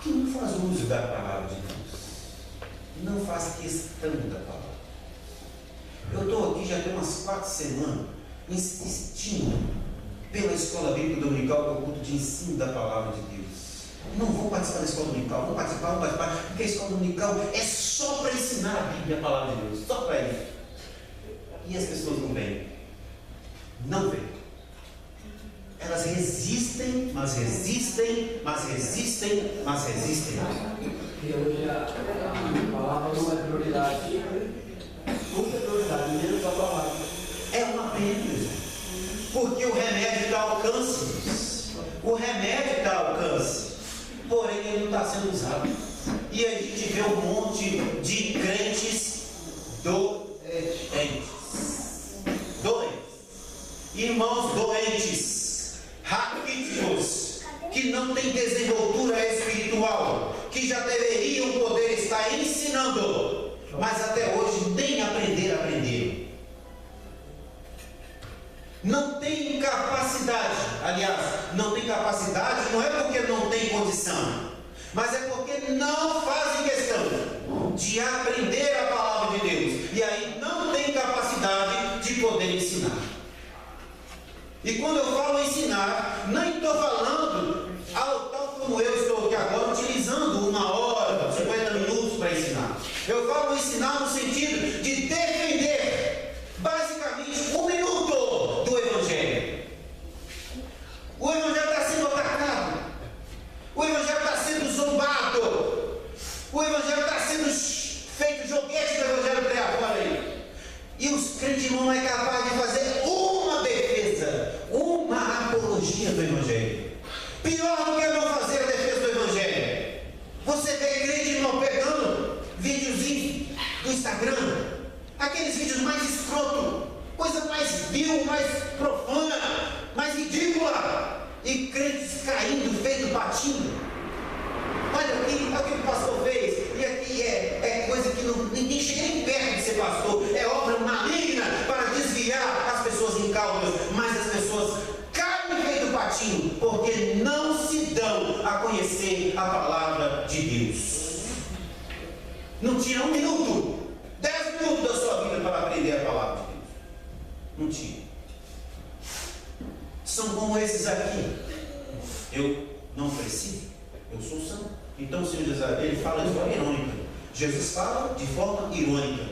que não faz uso da palavra de Deus, não faz questão da palavra. Eu estou aqui já tem umas 4 semanas insistindo pela escola bíblica dominical, que é o culto de ensino da palavra de Deus. Não vou participar da escola dominical, vou participar, porque a escola dominical é só para ensinar a Bíblia, a palavra de Deus, só para isso. E as pessoas não vêm. Não vêm. Elas resistem, mas resistem, mas resistem, mas resistem. E hoje a palavra não é prioridade. Nunca é prioridade, menos a palavra. É uma pena, porque o remédio está ao alcance. O remédio está ao alcance. Porém, ele não está sendo usado. E a gente vê um monte de crentes doentes. Irmãos doentes, raquíticos, que não têm desenvoltura espiritual, que já deveriam poder estar ensinando, mas até hoje nem aprenderam. Não tem capacidade, aliás, não tem capacidade, não é porque não tem condição, mas é porque não fazem questão de aprender a palavra de Deus, e aí não tem capacidade de poder ensinar. E quando eu falo ensinar, nem estou falando tal como eu estou aqui agora, utilizando 1 hora, 50 minutos para ensinar. Eu falo ensinar no sentido de defender, basicamente, 1 minuto do Evangelho. O Evangelho está sendo atacado. O Evangelho está sendo zombado. O Evangelho está sendo feito joguete do Evangelho para fora aí. E os crentes não é capaz de fazer uma defesa, uma apologia do Evangelho. Pior do que não fazer a defesa do Evangelho. Você vê crente irmão pegando videozinhos do Instagram, aqueles vídeos mais escroto, coisa mais vil, mais profana, mais ridícula, e crentes caindo, feito patinho. Olha aqui, olha o que o pastor fez, e aqui é coisa que ninguém chega nem perto de ser pastor, é obra maligna para desviar as pessoas incautas, mas as pessoas caem feito patinho, porque não se dão a conhecer a palavra de Deus. Não tinha 1 minuto, 10 minutos da sua vida para aprender a palavra de Deus. Não tinha. São como esses aqui. Eu não preciso, eu sou santo. Então o Senhor Jesus, ele fala de forma irônica. Jesus fala de forma irônica.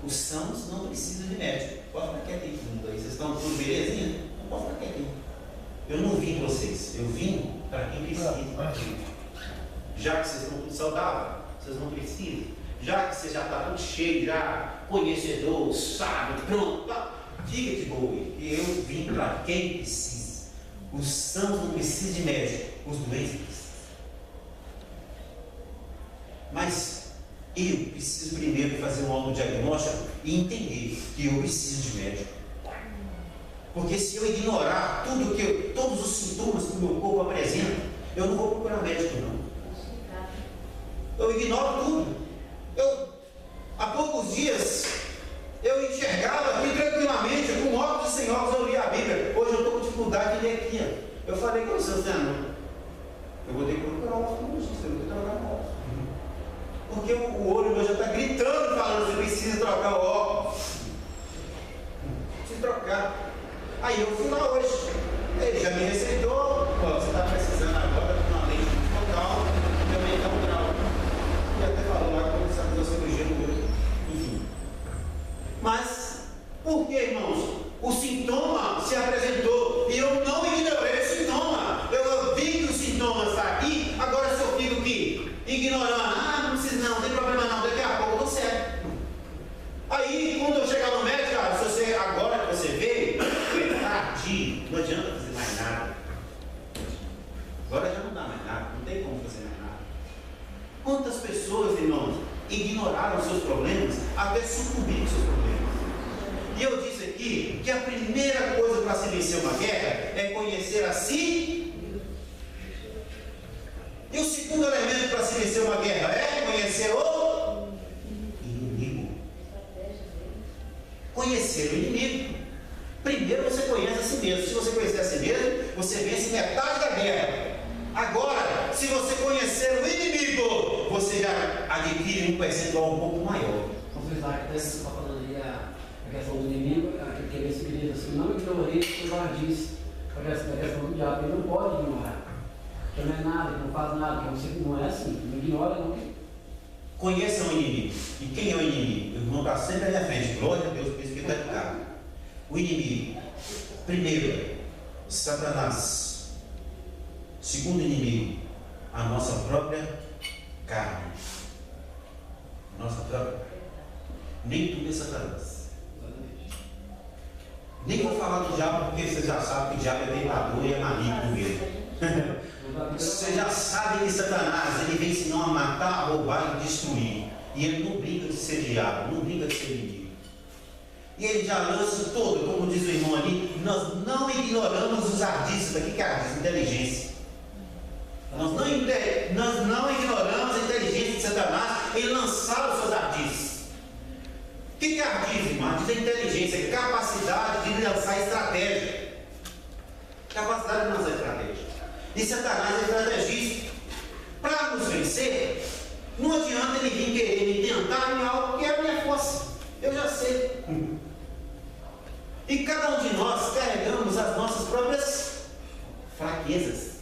Os sãos não precisam de médico. Pode ficar quietinho, aí vocês estão tudo belezinha? Pode ficar quietinho. Eu não vim para vocês, eu vim para quem precisa. Já que vocês estão tudo saudáveis, vocês não precisam. Já que você já está tudo cheio, já conhecedor, sábio, pronto, tá? Fica de boa. E eu vim para quem precisa. Os sãos não precisam de médico, os doentes precisam. Mas eu preciso primeiro fazer um autodiagnóstico e entender que eu preciso de médico. Porque se eu ignorar todos os sintomas que o meu corpo apresenta, eu não vou procurar médico não. Eu ignoro tudo. Há poucos dias eu enxergava aqui tranquilamente, com óculos e sem óculos eu lia a Bíblia. Hoje eu estou com dificuldade de ler aqui. Eu falei com o seu Senhor, eu vou ter que procurar um oftalmologista, eu vou ter que trocar o óculos. Porque o olho meu já está gritando, falando, você precisa trocar o óculos. Preciso trocar. Aí eu fui lá hoje. Ele já me receitou, você está precisando agora de uma lente focal, de aumentar o grau. E até falou lá que precisa fazer a cirurgia no olho. Enfim. Mas, por que, irmãos? O sintoma se apresentou e eu não ignorei o sintoma. Eu vi que o sintoma está aqui, agora se eu fico aqui ignorando, não precisa não tem problema não, daqui a pouco eu estou certo. Aí, quando eu chegar no médico, cara, se você, agora que você veio, é tardio, não adianta fazer mais nada. Agora já não dá mais nada, não tem como fazer mais nada. Quantas pessoas, irmãos, ignoraram seus problemas até sucumbir com seus problemas? E eu disse aqui que a primeira coisa para se vencer uma guerra é conhecer a si. E o segundo elemento para se vencer uma guerra é conhecer o inimigo. Conhecer o inimigo. Primeiro você conhece a si mesmo. Se você conhecer a si mesmo, você vence metade da guerra. Agora, se se você conhecer o inimigo, você já adquire um percentual um pouco maior. Confessar que até você está falando aí a questão do inimigo, que esse menino assim, não ignorei o que o Bar disse, a questão do diabo, ele não pode ignorar. Que não é nada, que não faz nada, que você não é assim, não ignora, não. Conheçam o inimigo. E quem é o inimigo? O irmão está sempre à minha frente. Glória a Deus, por isso que ele está de cá. O inimigo. Primeiro, Satanás. Segundo inimigo, a nossa própria carne. Nossa própria carne. Nem tudo é Satanás. Nem vou falar do diabo, porque você já sabe que o diabo é tentador e é maligno mesmo. Você já sabe que Satanás, ele vem senão a matar, a roubar e destruir. E ele não brinca de ser diabo, não brinca de ser inimigo. E ele já lança todo, como diz o irmão ali, nós não ignoramos os ardistas. O que é ardista? Inteligência. Nós não ignoramos a inteligência de Satanás em lançar os seus ardistas. O que é ardismo, irmão? Ardismo é inteligência, capacidade de lançar estratégia. Capacidade de lançar estratégia. E Satanás é estrategista. Para nos vencer, não adianta ele vir querer me tentar em algo que é a minha força. Eu já sei. E cada um de nós carregamos as nossas próprias fraquezas.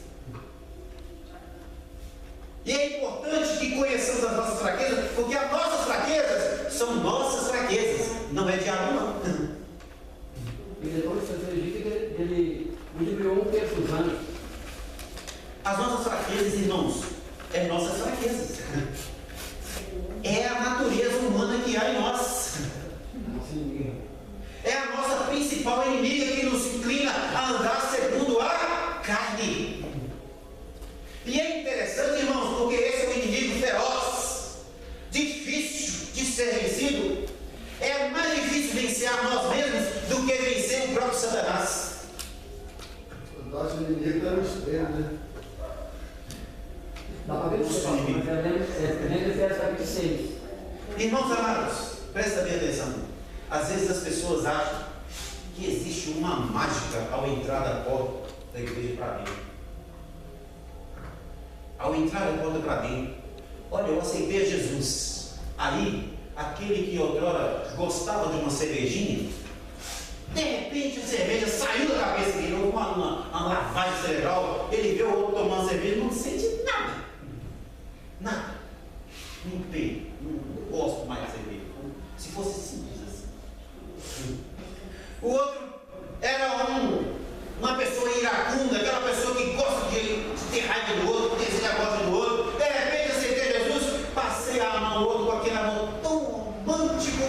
E é importante que conheçamos as nossas fraquezas, porque as nossas fraquezas são nossas fraquezas. Não é diabo, não. E depois você acredita que ele criou um terço dos anos. As nossas fraquezas, irmãos, é nossas fraquezas. É a natureza humana que há em nós. É a nossa principal inimiga que nos inclina a andar segundo a carne. E é interessante, irmãos, porque esse é um inimigo feroz, difícil de ser vencido. É mais difícil vencer a nós mesmos do que vencer o próprio Satanás. O nosso inimigo está no espelho, né? Dá para ver o espelho, mas é nem que essa aqui 6. Irmãos amados, presta bem atenção. Às vezes as pessoas acham que existe uma mágica ao entrar da porta da igreja para dentro. Ao entrar da porta para dentro, olha, eu aceitei a Jesus. Aí, aquele que outrora gostava de uma cervejinha, de repente a cerveja saiu da cabeça dele, houve uma lavagem cerebral, ele vê o outro tomando cerveja e não sente nada. Nada. Não tem. Não gosto mais de cerveja. Se fosse simples assim. O outro era uma pessoa iracunda, aquela pessoa que gosta de ter raiva do outro, ter negócio do outro. De repente aceitei Jesus, passei a amar o outro com aquele amor tão romântico,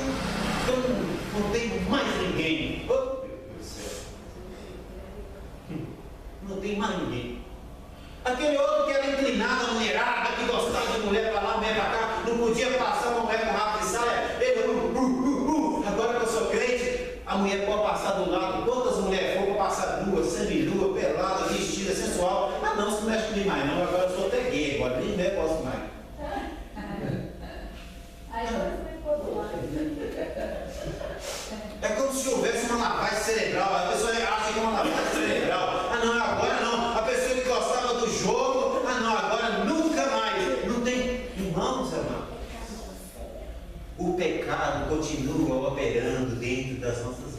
que eu não tenho mais ninguém. Oh, meu Deus do céu. Não tem mais ninguém. Aquele outro que era inclinado à mulherada, que gostava de mulher para lá, mulher para cá, não podia passar uma mulher com rabo de saia, ele, agora que eu sou crente, a mulher pode passar do lado, quantas mulheres for, passar nua, semi-nua, pelada, vestida, sensual. Ah não, isso não mexe comigo mais não, agora eu sou até gay, agora nem mulher posso mais. É como se houvesse uma lavagem cerebral, a pessoa acha que é uma lavagem cerebral. Ah não, agora não, a pessoa que gostava do jogo, ah não, agora nunca mais. Não tem, irmãos amados. O pecado continua operando dentro das nossas vidas.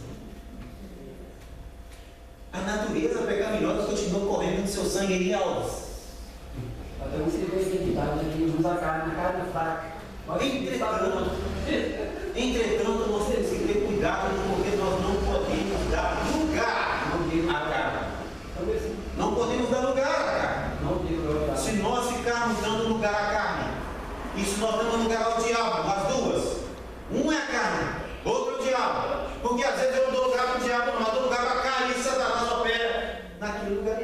A natureza pecaminosa continua correndo no seu sangue em almas. Até você vê a identidade que usa a carne fraca. Entretanto, nós temos que ter cuidado, porque nós não podemos dar lugar à carne. Não podemos dar lugar à carne. Se nós ficarmos dando lugar à carne, isso nós damos lugar ao diabo, as duas. Um é a carne, outro é o diabo. Porque às vezes eu não dou lugar para o diabo, não, eu dou lugar para a carne e Satanás opera naquele lugar.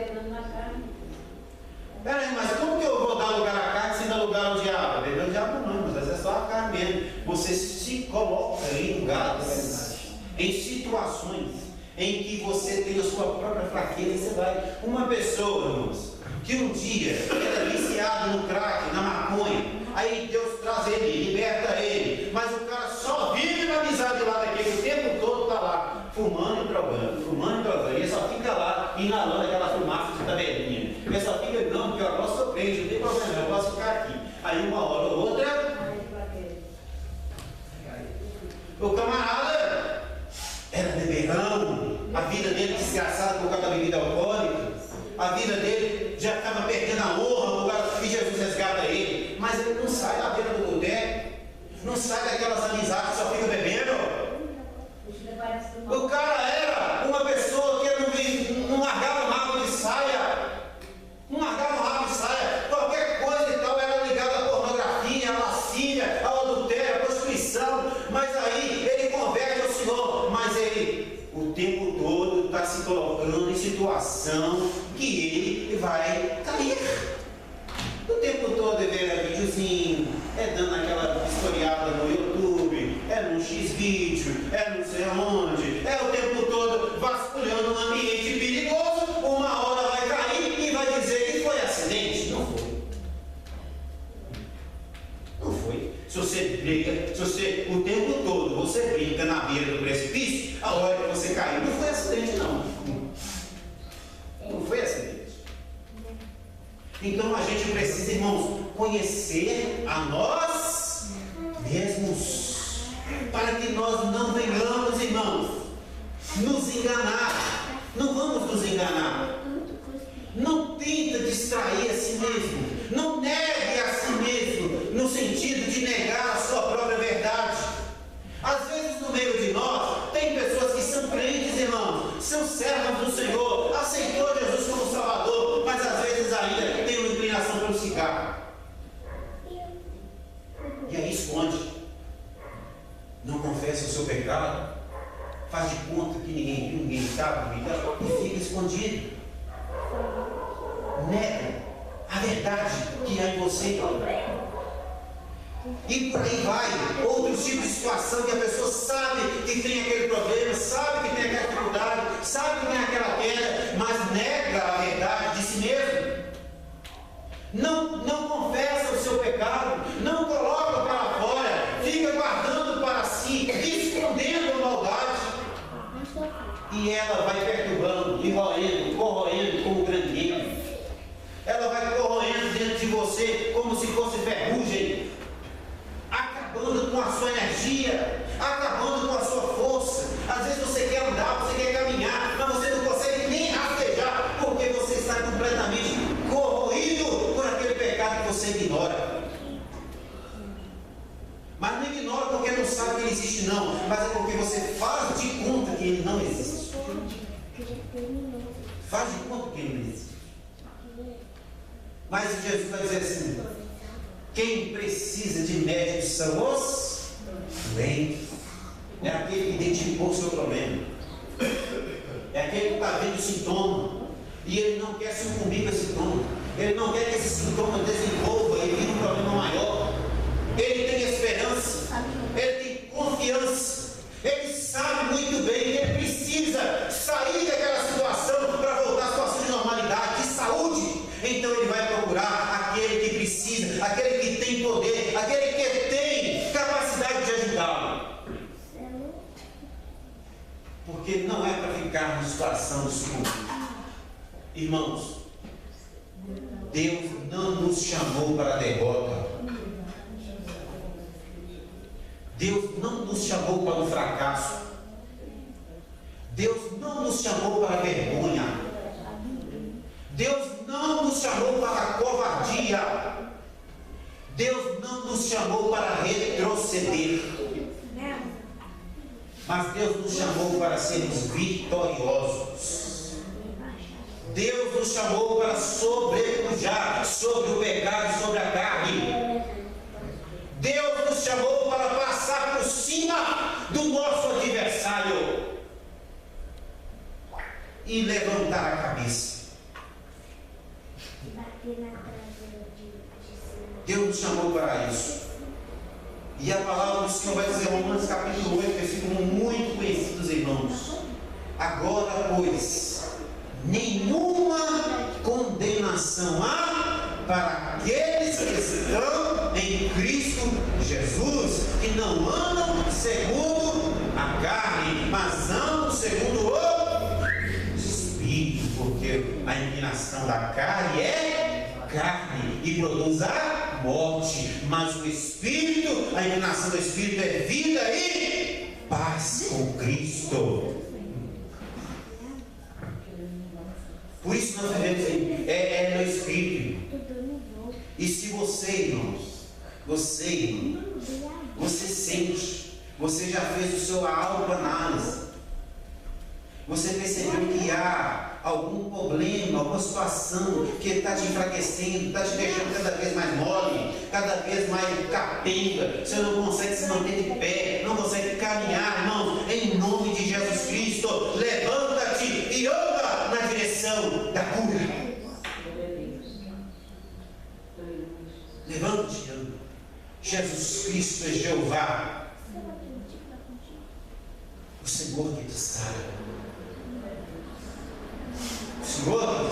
Peraí, mas como que eu vou dar lugar à carne sem dar lugar ao diabo? Não é o diabo não, mas às vezes é só a carne mesmo. Você se coloca em lugares, em situações em que você tem a sua própria fraqueza e você vai. Uma pessoa, irmãos, que um dia era viciado no crack, na maconha, aí Deus traz ele, liberta ele, mas o cara só vive na amizade lá daquele, o tempo todo está lá, fumando e drogando, e ele só fica lá inalando aquela fumaça de tabelinha. Ele só fica, não, porque eu agora sou crente, não tem problema, eu posso ficar aqui. Aí uma hora ou outra, o camarada era beberrão, a vida dele desgraçada por causa da bebida alcoólica, a vida dele já estava perdendo a honra por causa que Jesus resgata ele, mas ele não sai da beira do boteco, não sai daquelas amizades que só fica bebendo. O cara era uma pessoa que não largava um rabo de saia, qualquer coisa e tal era ligada à pornografia, à lascívia, ao adultério, à prostituição, mas aí ele converte ao Senhor, mas ele o tempo todo está se colocando em situação que ele vai cair. O tempo todo é vendo videozinho, é dando aquela historiada no YouTube, é no X-Vídeo, é não sei onde, é o tempo todo vasculhando um ambiente perigoso, uma hora vai cair e vai dizer que foi acidente. Não foi. Não foi. Se você briga, o tempo todo você brinca na beira do precipício, a hora que você caiu, não foi acidente não. Não foi acidente. Então a gente precisa, irmãos, conhecer a nós mesmos, para que nós não venhamos, irmãos, nos enganar. Não vamos nos enganar. Não tenta distrair a si mesmo. Não negue a si mesmo, no sentido de negar a sua própria verdade. Às vezes no meio de nós tem pessoas que são crentes, irmãos, são servos do Senhor, aceitou Jesus como Salvador, mas às vezes ainda tem uma inclinação pelo cigarro. E aí esconde. Não confessa o seu pecado, faz de conta que ninguém sabe e fica escondido. Nega a verdade que há em você. E por aí vai, outros tipos de situação que a pessoa sabe que tem aquele problema, sabe que tem aquela dificuldade, sabe que tem aquela queda, mas nega a verdade de si mesmo. Não confessa o seu pecado, não coloca para fora, fica guardando para si, escondendo a maldade. E ela vai perturbando, e corroendo como granito. Ela vai corroendo dentro de você como se fosse ferrugem, acabando com a sua energia, acabando com a sua força. Às vezes você quer andar, você quer caminhar, mas você não consegue nem rastejar, porque você está completamente corroído por aquele pecado que você ignora. Mas não ignora porque não sabe que ele existe não, mas é porque você faz de conta que ele não existe. Faz de conta que ele não existe. Mas Jesus vai dizer assim: quem precisa de médicos são os doentes. É aquele que identificou o seu problema. É aquele que está vendo o sintoma e ele não quer sucumbir com esse sintoma. Ele não quer que esse sintoma desenvolva e vire um problema maior. Ele tem esperança, ele tem confiança, ele sabe muito bem que ele precisa sair daquela situação para voltar à situação de normalidade, de saúde. Então ele vai procurar aquele que precisa, aquele que tem poder, aquele que tem capacidade de ajudá-lo. Porque não é para ficar na situação de sucumbir. Irmãos, Deus não nos chamou para a derrota. Deus não nos chamou para o fracasso. Deus não nos chamou para a vergonha. Deus não nos chamou para a covardia. Deus não nos chamou para retroceder. Mas Deus nos chamou para sermos vitoriosos. Deus nos chamou para sobrepujar sobre o pecado e sobre a carne. Deus nos chamou para passar por cima do nosso adversário e levantar a cabeça. Deus nos chamou para isso. E a palavra do Senhor vai dizer, Romanos capítulo 8, versículo muito conhecidos, irmãos. Agora, pois, nenhuma condenação há para aqueles que estão em Cristo Jesus, que não andam segundo a carne, mas andam segundo o Espírito, porque a inclinação da carne é carne e produz a morte, mas o Espírito, a iluminação do Espírito é vida e paz com Cristo. Por isso nós devemos é no Espírito. E se você, irmãos, você sente, você já fez o seu autoanálise, você percebeu que há algum problema, alguma situação que está te enfraquecendo, está te deixando cada vez mais mole, cada vez mais capenga, você não consegue se manter de pé, não consegue caminhar, irmãos, em nome de Jesus Cristo, levanta-te e anda na direção da cura. Levante-te e anda. Jesus Cristo é Jeová, o Senhor que te sara. Senhor,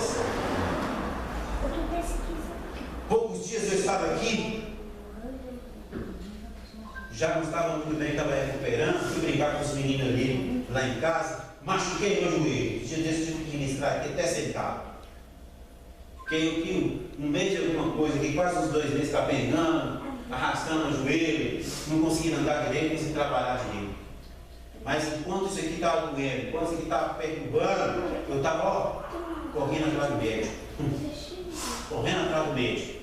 poucos dias eu estava aqui, já não estava muito bem, estava recuperando, fui brincar com os meninos ali, lá em casa, machuquei meu joelho, dia desse tive que ministrar aqui até sentado. Fiquei aqui um mês de alguma coisa, aqui quase uns 2 meses capengando, arrastando o joelho, não conseguia andar direito, não conseguia trabalhar direito. Mas enquanto isso aqui estava doendo, enquanto isso aqui estava perturbando, eu estava correndo atrás do médico. Correndo atrás do médico.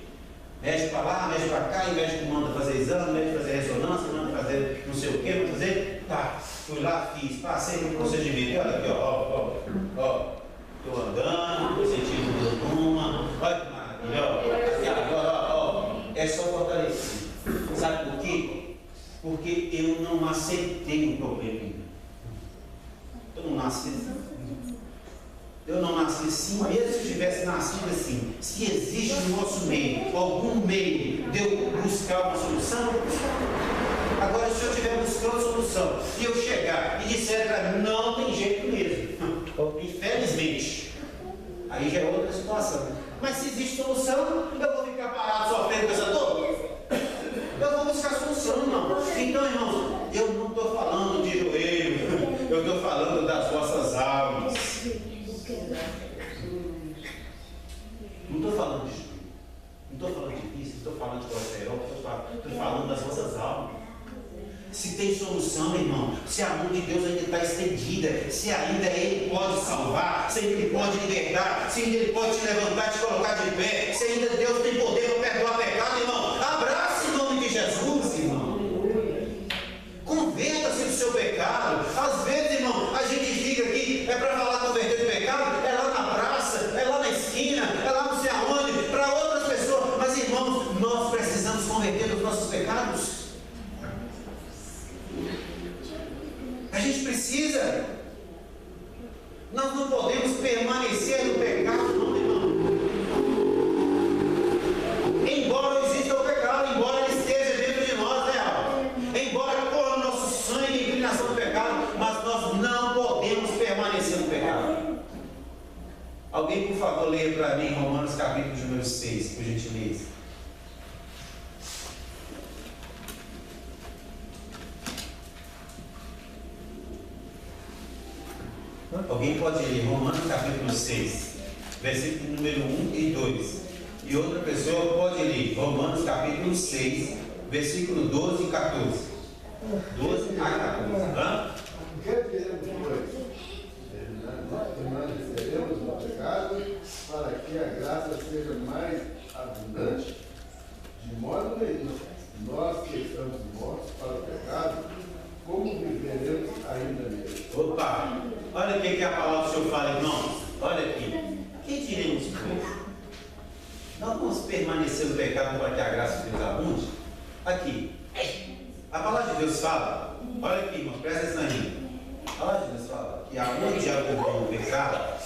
Médico para lá, médico para cá, e médico manda fazer exame, médico fazer ressonância, manda fazer não sei o que, manda fazer. Tá, fui lá, fiz, passei no procedimento. E olha aqui, ó. Estou andando, estou sentindo nenhuma. Olha que maravilha, aqui agora, ó. É só fortalecer. Sabe por quê? Porque eu não aceitei o problema ainda. Eu não nasci assim, mesmo se eu tivesse nascido assim. Se existe no nosso meio algum meio de eu buscar uma solução, eu vou buscar. Agora, se eu estiver buscando solução e eu chegar e disser para mim, não tem jeito mesmo, infelizmente, aí já é outra situação. Mas se existe solução, eu vou ficar parado sofrendo com essa dor? Eu vou buscar solução, irmão. Então, irmãos, eu não estou falando de joelho, eu estou falando das vossas almas. Não estou falando de joelho, não estou falando de vício, estou falando de colesterol, estou falando das vossas almas. Se tem solução, irmão, se a mão de Deus ainda está estendida, se ainda Ele pode salvar, se Ele pode libertar, se ainda Ele pode te levantar e te colocar de pé, se ainda Deus tem poder para perdoar pecado, irmão, abraça em nome de Jesus, irmão. Converta-se do seu pecado. Às vezes, irmão, a gente fica aqui, é para falar converter do pecado, é lá na praça, é lá na esquina, é lá não sei aonde, para outras pessoas. Mas, irmãos, nós precisamos converter dos nossos pecados. A gente precisa. Nós não podemos permanecer no pecado, não, irmão. Embora exista o pecado, embora ele esteja dentro de nós, né? Embora corra no nosso sangue a inclinação do pecado, mas nós não podemos permanecer no pecado. Alguém, por favor, leia para mim Romanos capítulo número 6, por gentileza. Alguém pode ler Romanos capítulo 6, versículo número 1 e 2. E outra pessoa pode ler Romanos capítulo 6, versículo 12 e 14. 12 a 14. O que queremos, pois? Permaneceremos no pecado para que a graça seja mais abundante? De modo nenhum. Nós que estamos mortos para o pecado, como viveremos ainda nele? Opa! Olha o que a palavra do Senhor fala, irmãos. Olha aqui. Que diremos, pois? Nós vamos permanecer no pecado para que a graça de Deus abunde? Aqui. A palavra de Deus fala, olha aqui, irmãos, presta atenção aí. A palavra de Deus fala que aonde abundou o pecado,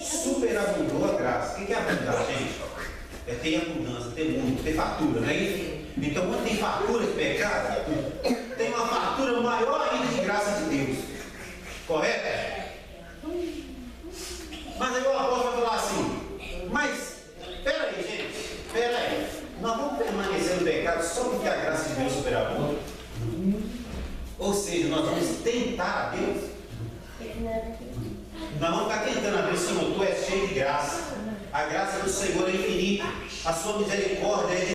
superabundou a graça. O que é abundar, gente? É ter abundância, ter muito, ter fartura, não é isso? Então, quando tem fartura de pecado, tem uma fartura maior ainda de graça de Deus. Correto? Mas aí o apóstolo vai falar assim, mas, peraí, gente, peraí, nós vamos permanecer no pecado só porque a graça de Deus superabunda? Ou seja, nós vamos tentar a Deus? Nós vamos estar tentando a Deus, Senhor, Tu és cheio de graça. A graça do Senhor é infinita, a sua misericórdia é de